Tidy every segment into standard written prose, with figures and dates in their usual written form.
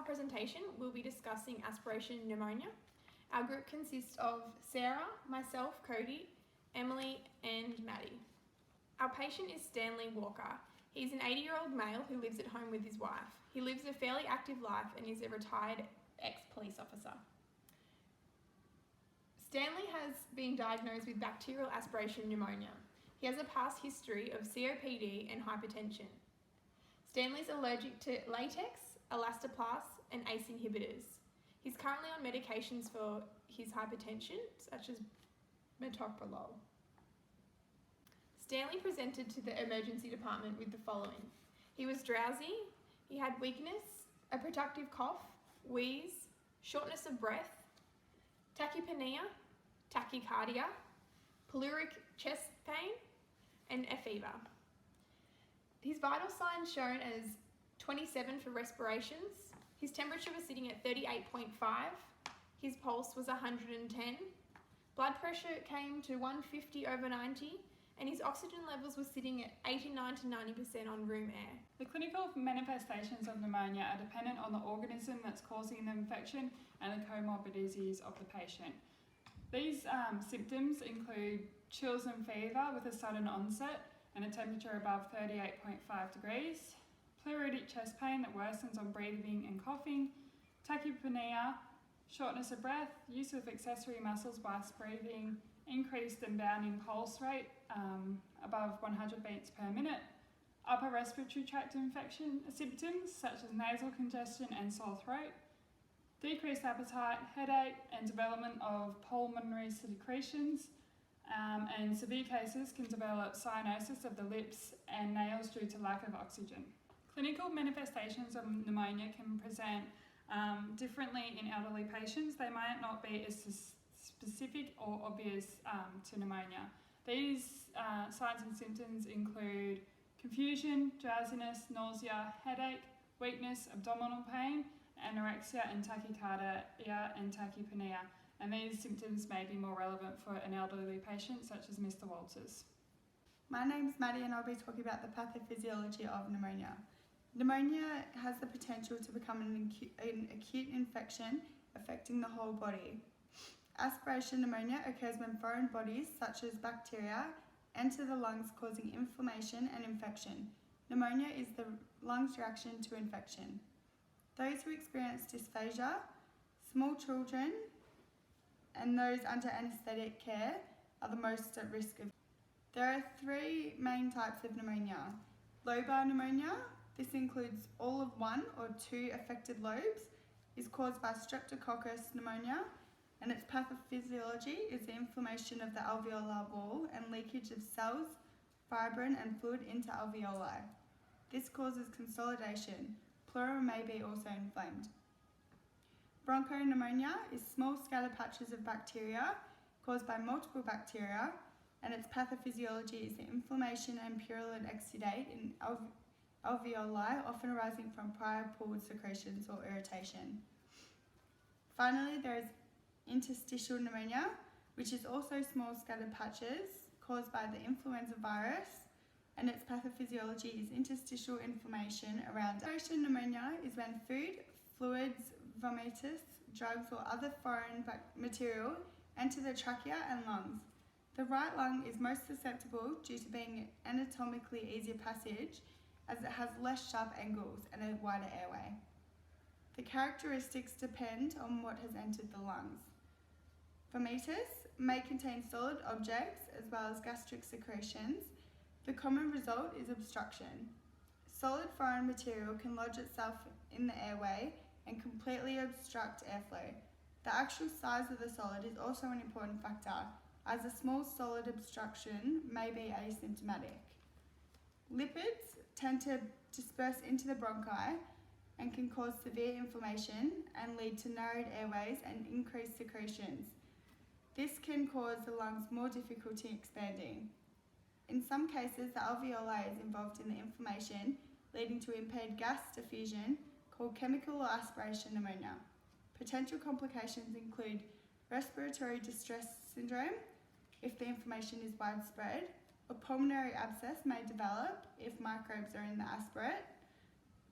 presentation, we'll be discussing aspiration pneumonia. Our group consists of Sarah, myself, Cody, Emily and Maddie. Our patient is Stanley Walker. He's an 80-year-old male who lives at home with his wife. He lives a fairly active life and is a retired ex-police officer. Stanley has been diagnosed with bacterial aspiration pneumonia. He has a past history of COPD and hypertension. Stanley's allergic to latex, elastoplast and ACE inhibitors. He's currently on medications for his hypertension, such as metoprolol. Stanley presented to the emergency department with the following. He was drowsy, he had weakness, a productive cough, wheeze, shortness of breath, tachypnea, tachycardia, pleuric chest pain, and a fever. His vital signs shown as 27 for respirations. His temperature was sitting at 38.5. His pulse was 110. Blood pressure came to 150/90, and his oxygen levels were sitting at 89 to 90% on room air. The clinical manifestations of pneumonia are dependent on the organism that's causing the infection and the comorbidities of the patient. These symptoms include chills and fever with a sudden onset and a temperature above 38.5 degrees, pleuritic chest pain that worsens on breathing and coughing, tachypnea, shortness of breath, use of accessory muscles whilst breathing, increased and bounding pulse rate above 100 beats per minute, upper respiratory tract infection symptoms such as nasal congestion and sore throat, decreased appetite, headache and development of pulmonary secretions, and severe cases can develop cyanosis of the lips and nails due to lack of oxygen. Clinical manifestations of pneumonia can present differently in elderly patients. They might not be as specific or obvious to pneumonia. These signs and symptoms include confusion, drowsiness, nausea, headache, weakness, abdominal pain, anorexia and tachycardia and tachypnea. And these symptoms may be more relevant for an elderly patient such as Mr. Walters. My name's Maddie and I'll be talking about the pathophysiology of pneumonia. Pneumonia has the potential to become an acute infection affecting the whole body. Aspiration pneumonia occurs when foreign bodies such as bacteria enter the lungs causing inflammation and infection. Pneumonia is the lungs' reaction to infection. Those who experience dysphagia, small children, and those under anaesthetic care are the most at risk of. There are three main types of pneumonia. Lobar pneumonia, this includes all of one or two affected lobes, is caused by Streptococcus pneumonia, and its pathophysiology is the inflammation of the alveolar wall and leakage of cells, fibrin and fluid into alveoli. This causes consolidation. Pleura may be also inflamed. Bronchopneumonia is small scattered patches of bacteria caused by multiple bacteria, and its pathophysiology is the inflammation and purulent exudate in alveoli, often arising from prior pulmonary secretions or irritation. Finally, there is interstitial pneumonia, which is also small scattered patches caused by the influenza virus, and its pathophysiology is interstitial inflammation around. Aspiration pneumonia is when food, fluids, vomitus, drugs or other foreign material enter the trachea and lungs. The right lung is most susceptible due to being anatomically easier passage as it has less sharp angles and a wider airway. The characteristics depend on what has entered the lungs. Vomitus may contain solid objects as well as gastric secretions. The common result is obstruction. Solid foreign material can lodge itself in the airway and completely obstruct airflow. The actual size of the solid is also an important factor, as a small solid obstruction may be asymptomatic. Lipids tend to disperse into the bronchi and can cause severe inflammation and lead to narrowed airways and increased secretions. This can cause the lungs more difficulty expanding. In some cases, the alveoli is involved in the inflammation, leading to impaired gas diffusion, called chemical or aspiration pneumonia. Potential complications include respiratory distress syndrome if the inflammation is widespread, a pulmonary abscess may develop if microbes are in the aspirate,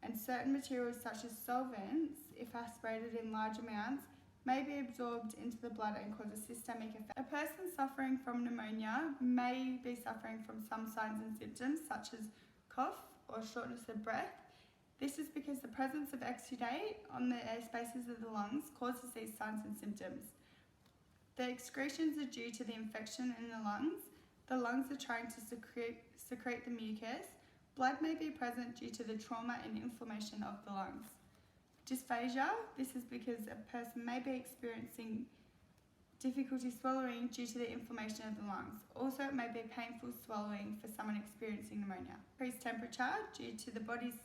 and certain materials such as solvents, if aspirated in large amounts, may be absorbed into the blood and cause a systemic effect. A person suffering from pneumonia may be suffering from some signs and symptoms such as cough or shortness of breath. This is because the presence of exudate on the air spaces of the lungs causes these signs and symptoms. The excretions are due to the infection in the lungs. The lungs are trying to secrete the mucus. Blood may be present due to the trauma and inflammation of the lungs. Dysphagia, this is because a person may be experiencing difficulty swallowing due to the inflammation of the lungs. Also, it may be painful swallowing for someone experiencing pneumonia. Increased temperature due to the body's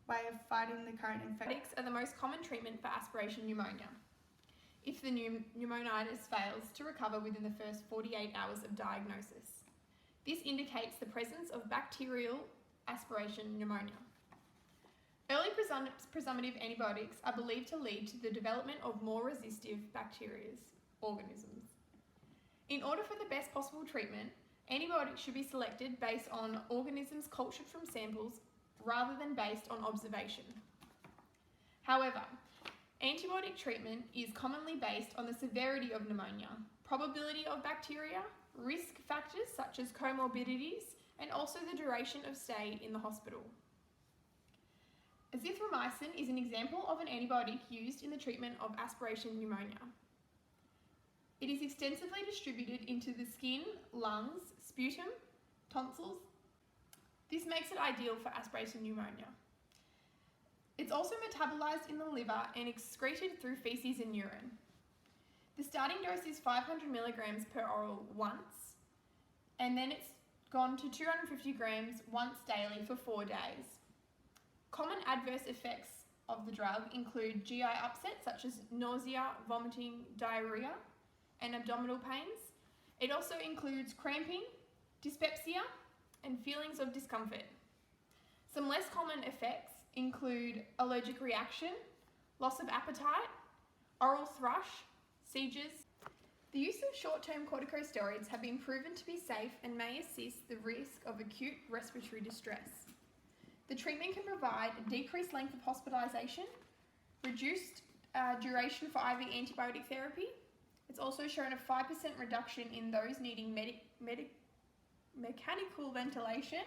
way of fighting the current infection. Antibiotics are the most common treatment for aspiration pneumonia. If the pneumonitis fails to recover within the first 48 hours of diagnosis. This indicates the presence of bacterial aspiration pneumonia. Early presumptive antibiotics are believed to lead to the development of more resistive organisms. In order for the best possible treatment, antibiotics should be selected based on organisms cultured from samples rather than based on observation. However, antibiotic treatment is commonly based on the severity of pneumonia, probability of bacteria, risk factors such as comorbidities, and also the duration of stay in the hospital. Azithromycin is an example of an antibiotic used in the treatment of aspiration pneumonia. It is extensively distributed into the skin, lungs, sputum, tonsils. This makes it ideal for aspiration pneumonia. It's also metabolized in the liver and excreted through feces and urine. The starting dose is 500 milligrams per oral once, and then it's gone to 250 grams once daily for 4 days. Common adverse effects of the drug include GI upset such as nausea, vomiting, diarrhea, and abdominal pains. It also includes cramping, dyspepsia, and feelings of discomfort. Some less common effects include allergic reaction, loss of appetite, oral thrush, seizures. The use of short-term corticosteroids have been proven to be safe and may assist the risk of acute respiratory distress. The treatment can provide a decreased length of hospitalisation, reduced duration for IV antibiotic therapy. It's also shown a 5% reduction in those needing mechanical ventilation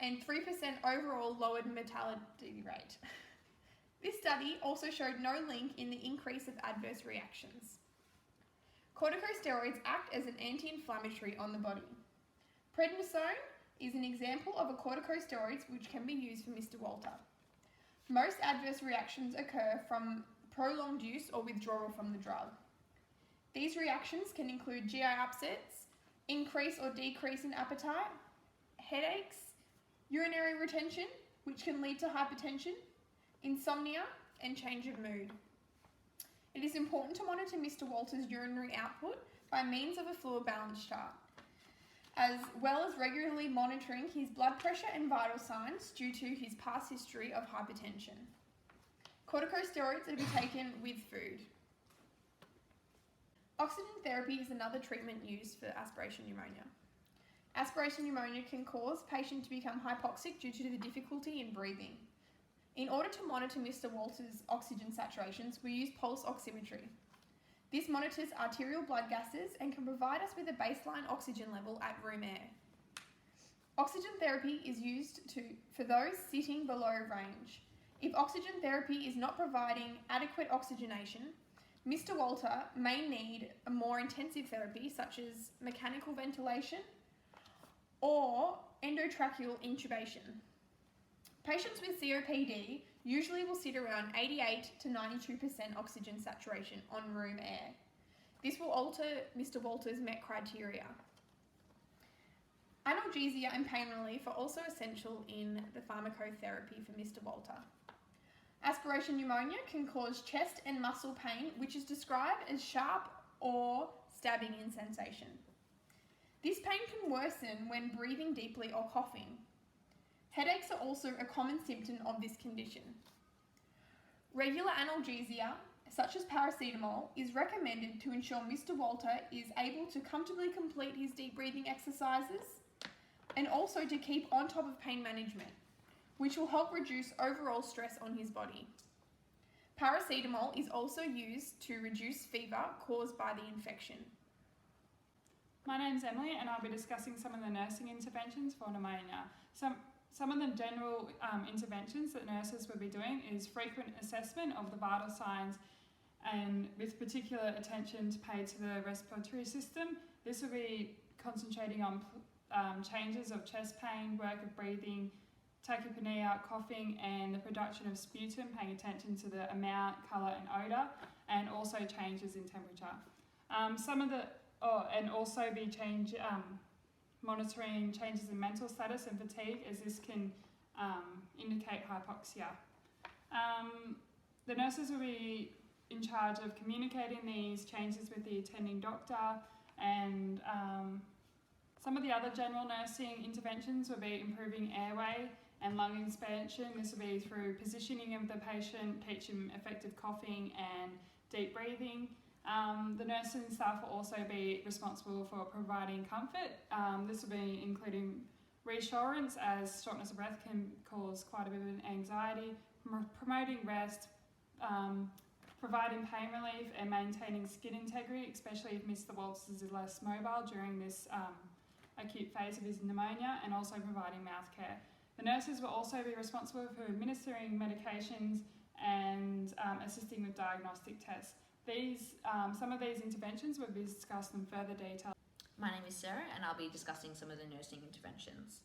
and 3% overall lowered mortality rate. This study also showed no link in the increase of adverse reactions. Corticosteroids act as an anti-inflammatory on the body. Prednisone is an example of a corticosteroid which can be used for Mr. Walter. Most adverse reactions occur from prolonged use or withdrawal from the drug. These reactions can include GI upsets, increase or decrease in appetite, headaches, urinary retention, which can lead to hypertension, insomnia, and change of mood. It is important to monitor Mr. Walter's urinary output by means of a fluid balance chart, as well as regularly monitoring his blood pressure and vital signs due to his past history of hypertension. Corticosteroids are to be taken with food. Oxygen therapy is another treatment used for aspiration pneumonia. Aspiration pneumonia can cause patients to become hypoxic due to the difficulty in breathing. In order to monitor Mr. Walter's oxygen saturations, we use pulse oximetry. This monitors arterial blood gases and can provide us with a baseline oxygen level at room air. Oxygen therapy is used for those sitting below range. If oxygen therapy is not providing adequate oxygenation, Mr. Walter may need a more intensive therapy such as mechanical ventilation or endotracheal intubation. Patients with COPD usually will sit around 88 to 92% oxygen saturation on room air. This will alter Mr. Walter's MET criteria. Analgesia and pain relief are also essential in the pharmacotherapy for Mr. Walter. Aspiration pneumonia can cause chest and muscle pain, which is described as sharp or stabbing in sensation. This pain can worsen when breathing deeply or coughing. Headaches are also a common symptom of this condition. Regular analgesia, such as paracetamol, is recommended to ensure Mr. Walter is able to comfortably complete his deep breathing exercises and also to keep on top of pain management. which will help reduce overall stress on his body. Paracetamol is also used to reduce fever caused by the infection. My name's Emily and I'll be discussing some of the nursing interventions for pneumonia. Some of the general interventions that nurses will be doing is frequent assessment of the vital signs and with particular attention paid to the respiratory system. This will be concentrating on changes of chest pain, work of breathing, tachypnea, coughing and the production of sputum, paying attention to the amount, colour and odour, and also changes in temperature. And also be monitoring changes in mental status and fatigue, as this can indicate hypoxia. The nurses will be in charge of communicating these changes with the attending doctor, and some of the other general nursing interventions will be improving airway and lung expansion. This will be through positioning of the patient, teaching effective coughing and deep breathing. The nursing staff will also be responsible for providing comfort. This will be including reassurance, as shortness of breath can cause quite a bit of anxiety, promoting rest, providing pain relief and maintaining skin integrity, especially if Mr. Walters is less mobile during this acute phase of his pneumonia, and also providing mouth care. The nurses will also be responsible for administering medications and assisting with diagnostic tests. Some of these interventions will be discussed in further detail. My name is Sarah and I'll be discussing some of the nursing interventions,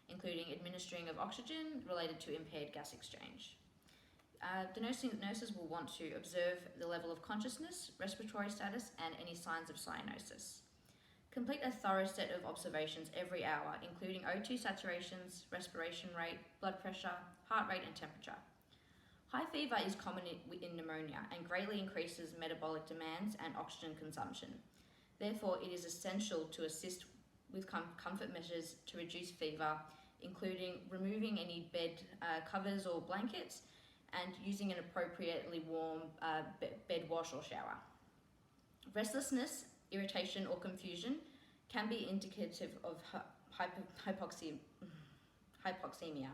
including administering of oxygen related to impaired gas exchange. The nurses will want to observe the level of consciousness, respiratory status and any signs of cyanosis. Complete a thorough set of observations every hour, including O2 saturations, respiration rate, blood pressure, heart rate and temperature. High fever is common in pneumonia and greatly increases metabolic demands and oxygen consumption. Therefore, it is essential to assist with comfort measures to reduce fever, including removing any bed covers or blankets and using an appropriately warm bed wash or shower. Restlessness, irritation or confusion can be indicative of hypoxemia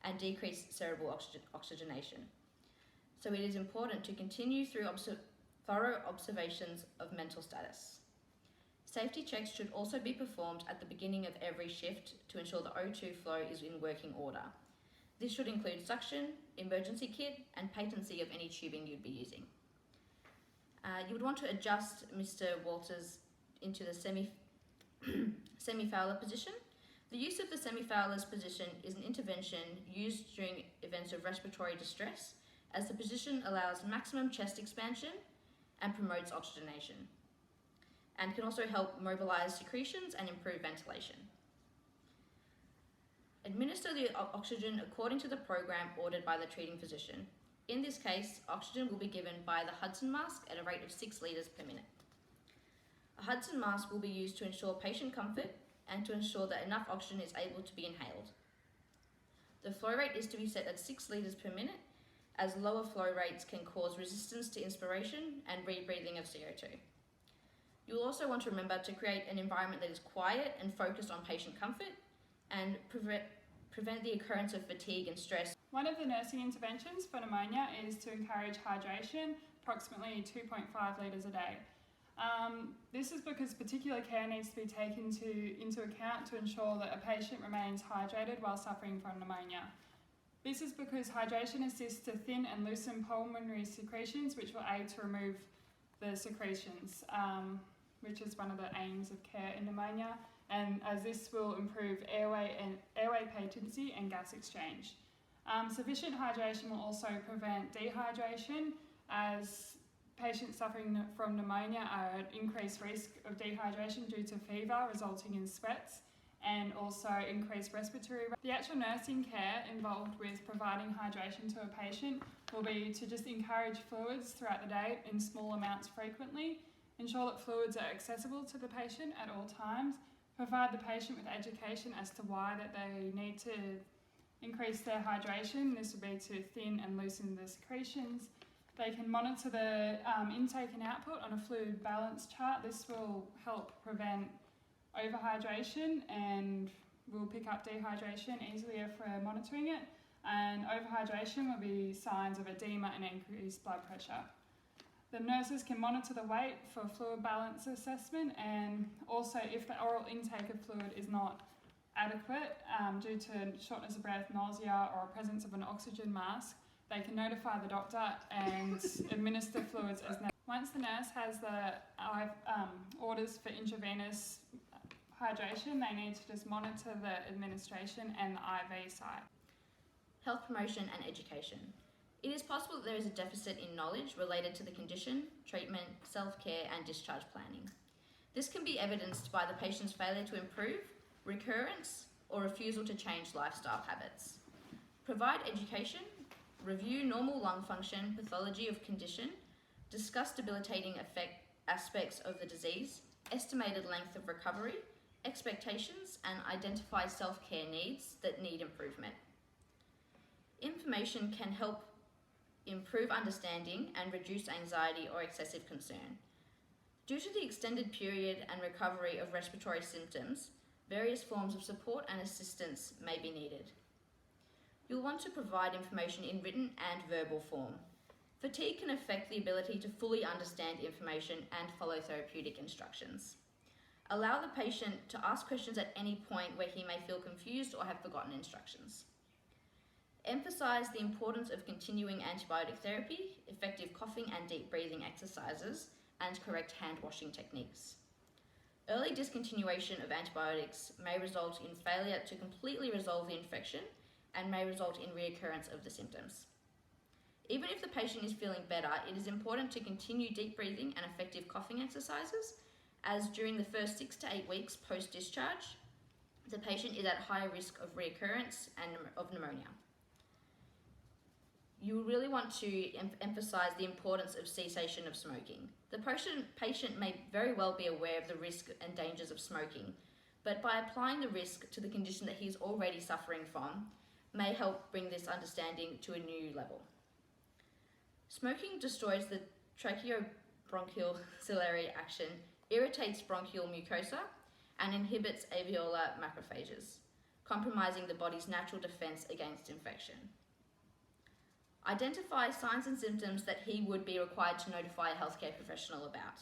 and decreased cerebral oxygenation. So it is important to continue through thorough observations of mental status. Safety checks should also be performed at the beginning of every shift to ensure the O2 flow is in working order. This should include suction, emergency kit, and patency of any tubing you'd be using. You would want to adjust Mr. Walters into the semi-Fowler position. The use of the semi-Fowler's position is an intervention used during events of respiratory distress, as the position allows maximum chest expansion and promotes oxygenation, and can also help mobilize secretions and improve ventilation. Administer the oxygen according to the program ordered by the treating physician. In this case, oxygen will be given by the Hudson mask at a rate of 6 litres per minute. A Hudson mask will be used to ensure patient comfort and to ensure that enough oxygen is able to be inhaled. The flow rate is to be set at 6 litres per minute, as lower flow rates can cause resistance to inspiration and rebreathing of CO2. You will also want to remember to create an environment that is quiet and focused on patient comfort and prevent the occurrence of fatigue and stress. One of the nursing interventions for pneumonia is to encourage hydration, approximately 2.5 litres a day. This is because particular care needs to be taken into account to ensure that a patient remains hydrated while suffering from pneumonia. This is because hydration assists to thin and loosen pulmonary secretions, which will aid to remove the secretions, which is one of the aims of care in pneumonia, and as this will improve airway patency and gas exchange. Sufficient hydration will also prevent dehydration, as patients suffering from pneumonia are at increased risk of dehydration due to fever resulting in sweats and also increased respiratory rate. The actual nursing care involved with providing hydration to a patient will be to just encourage fluids throughout the day in small amounts frequently, ensure that fluids are accessible to the patient at all times, provide the patient with education as to why that they need to increase their hydration. This will be to thin and loosen the secretions. They can monitor the intake and output on a fluid balance chart. This will help prevent overhydration and will pick up dehydration easily if we're monitoring it. and overhydration will be signs of edema and increased blood pressure. The nurses can monitor the weight for fluid balance assessment, and also if the oral intake of fluid is not adequate due to shortness of breath, nausea, or presence of an oxygen mask, they can notify the doctor and administer fluids as necessary. Once the nurse has the orders for intravenous hydration, they need to just monitor the administration and the IV site. Health promotion and education. It is possible that there is a deficit in knowledge related to the condition, treatment, self-care and discharge planning. This can be evidenced by the patient's failure to improve, recurrence, or refusal to change lifestyle habits. Provide education, review normal lung function, pathology of condition, discuss debilitating aspects of the disease, estimated length of recovery, expectations, and identify self-care needs that need improvement. Information can help improve understanding and reduce anxiety or excessive concern. Due to the extended period and recovery of respiratory symptoms, various forms of support and assistance may be needed. You'll want to provide information in written and verbal form. Fatigue can affect the ability to fully understand information and follow therapeutic instructions. Allow the patient to ask questions at any point where he may feel confused or have forgotten instructions. Emphasize the importance of continuing antibiotic therapy, effective coughing and deep breathing exercises, and correct hand washing techniques. Early discontinuation of antibiotics may result in failure to completely resolve the infection and may result in reoccurrence of the symptoms. Even if the patient is feeling better, it is important to continue deep breathing and effective coughing exercises, as during the first 6 to 8 weeks post-discharge, the patient is at higher risk of reoccurrence and of pneumonia. You really want to emphasize the importance of cessation of smoking. The patient may very well be aware of the risk and dangers of smoking, but by applying the risk to the condition that he's already suffering from, may help bring this understanding to a new level. Smoking destroys the tracheobronchial ciliary action, irritates bronchial mucosa, and inhibits alveolar macrophages, compromising the body's natural defense against infection. Identify signs and symptoms that he would be required to notify a healthcare professional about,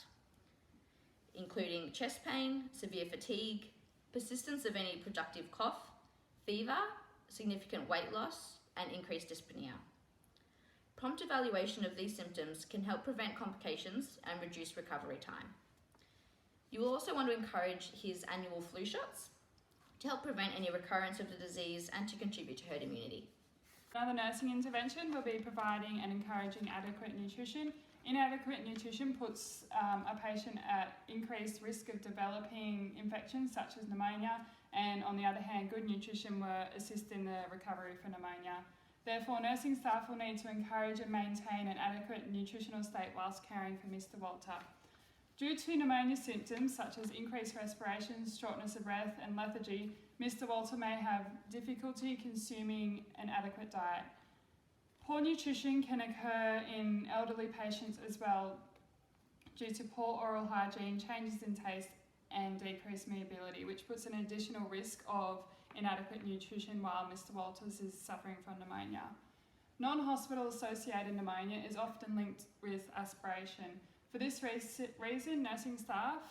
including chest pain, severe fatigue, persistence of any productive cough, fever, significant weight loss, and increased dyspnea. Prompt evaluation of these symptoms can help prevent complications and reduce recovery time. You will also want to encourage his annual flu shots to help prevent any recurrence of the disease and to contribute to herd immunity. Another nursing intervention will be providing and encouraging adequate nutrition. Inadequate nutrition puts a patient at increased risk of developing infections such as pneumonia, and on the other hand, good nutrition will assist in the recovery for pneumonia. Therefore, nursing staff will need to encourage and maintain an adequate nutritional state whilst caring for Mr. Walter. Due to pneumonia symptoms such as increased respiration, shortness of breath, and lethargy, Mr. Walter may have difficulty consuming an adequate diet. Poor nutrition can occur in elderly patients as well due to poor oral hygiene, changes in taste, and decreased mobility, which puts an additional risk of inadequate nutrition while Mr. Walters is suffering from pneumonia. Non-hospital associated pneumonia is often linked with aspiration. For this reason, nursing staff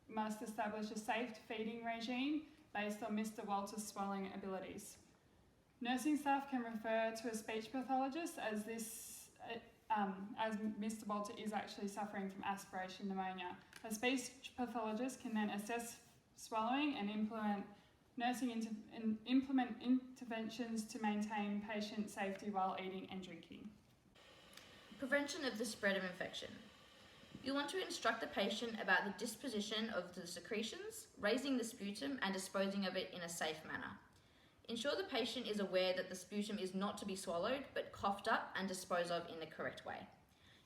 must establish a safe feeding regime based on Mr. Walter's swallowing abilities. Nursing staff can refer to a speech pathologist as Mr. Walter is actually suffering from aspiration pneumonia. A speech pathologist can then assess swallowing and implement interventions to maintain patient safety while eating and drinking. Prevention of the spread of infection. You'll want to instruct the patient about the disposition of the secretions, raising the sputum and disposing of it in a safe manner. Ensure the patient is aware that the sputum is not to be swallowed but coughed up and disposed of in the correct way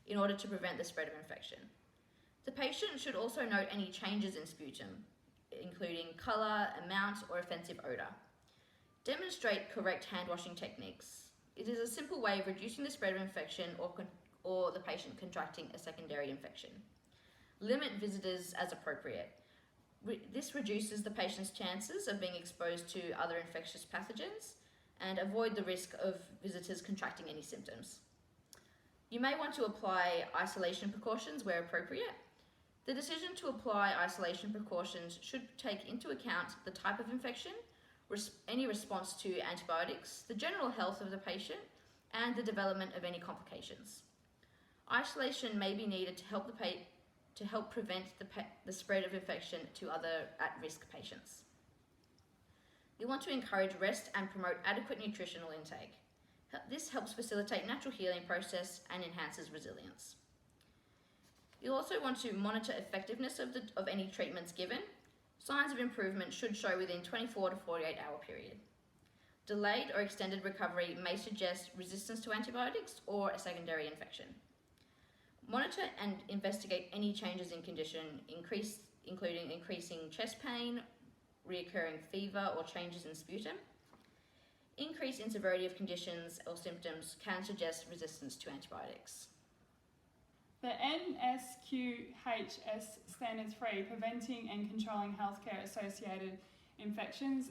in order to prevent the spread of infection. The patient should also note any changes in sputum, including colour, amount, or offensive odour. Demonstrate correct hand washing techniques. It is a simple way of reducing the spread of infection or the patient contracting a secondary infection. Limit visitors as appropriate. This reduces the patient's chances of being exposed to other infectious pathogens and avoid the risk of visitors contracting any symptoms. You may want to apply isolation precautions where appropriate. The decision to apply isolation precautions should take into account the type of infection, any response to antibiotics, the general health of the patient, and the development of any complications. Isolation may be needed to help prevent the spread of infection to other at-risk patients. You want to encourage rest and promote adequate nutritional intake. This helps facilitate natural healing process and enhances resilience. You'll also want to monitor effectiveness of any treatments given. Signs of improvement should show within 24 to 48 hour period. Delayed or extended recovery may suggest resistance to antibiotics or a secondary infection. Monitor and investigate any changes in condition, including increasing chest pain, reoccurring fever or changes in sputum. Increase in severity of conditions or symptoms can suggest resistance to antibiotics. The NSQHS Standard 3, Preventing and Controlling Healthcare Associated Infections,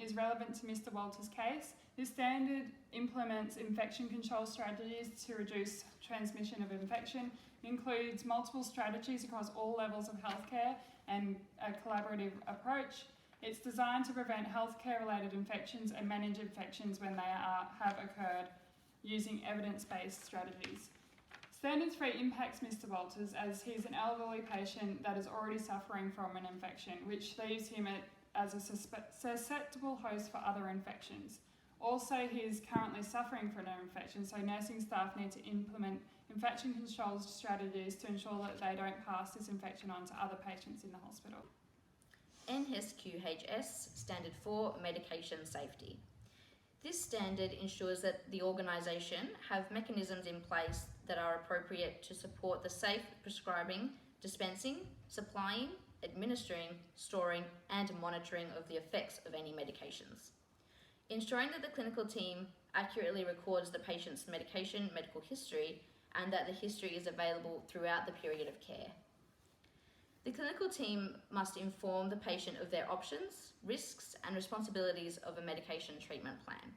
is relevant to Mr. Walters' case. This standard implements infection control strategies to reduce transmission of infection. It includes multiple strategies across all levels of healthcare and a collaborative approach. It's designed to prevent healthcare-related infections and manage infections when they have occurred using evidence-based strategies. Standard 3 impacts Mr. Walters as he's an elderly patient that is already suffering from an infection, which leaves him as a susceptible host for other infections. Also, he is currently suffering from an infection, so nursing staff need to implement infection control strategies to ensure that they don't pass this infection on to other patients in the hospital. NSQHS Standard 4, Medication Safety. This standard ensures that the organisation have mechanisms in place that are appropriate to support the safe prescribing, dispensing, supplying, administering, storing, and monitoring of the effects of any medications. Ensuring that the clinical team accurately records the patient's medical history, and that the history is available throughout the period of care. The clinical team must inform the patient of their options, risks, and responsibilities of a medication treatment plan.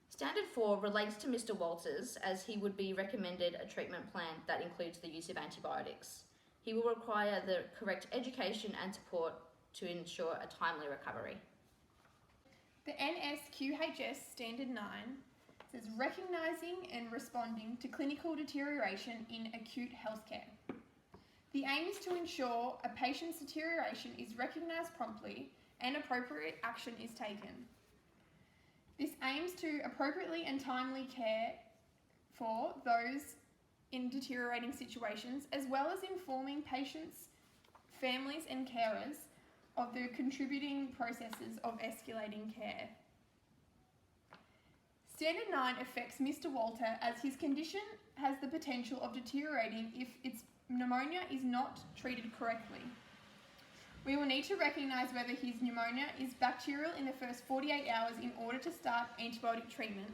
Standard 4 relates to Mr. Walters as he would be recommended a treatment plan that includes the use of antibiotics. He will require the correct education and support to ensure a timely recovery. The NSQHS Standard 9 says recognising and responding to clinical deterioration in acute healthcare. The aim is to ensure a patient's deterioration is recognised promptly and appropriate action is taken. This aims to appropriately and timely care for those in deteriorating situations, as well as informing patients, families and carers of the contributing processes of escalating care. Standard 9 affects Mr. Walter as his condition has the potential of deteriorating if its pneumonia is not treated correctly. We will need to recognise whether his pneumonia is bacterial in the first 48 hours in order to start antibiotic treatment.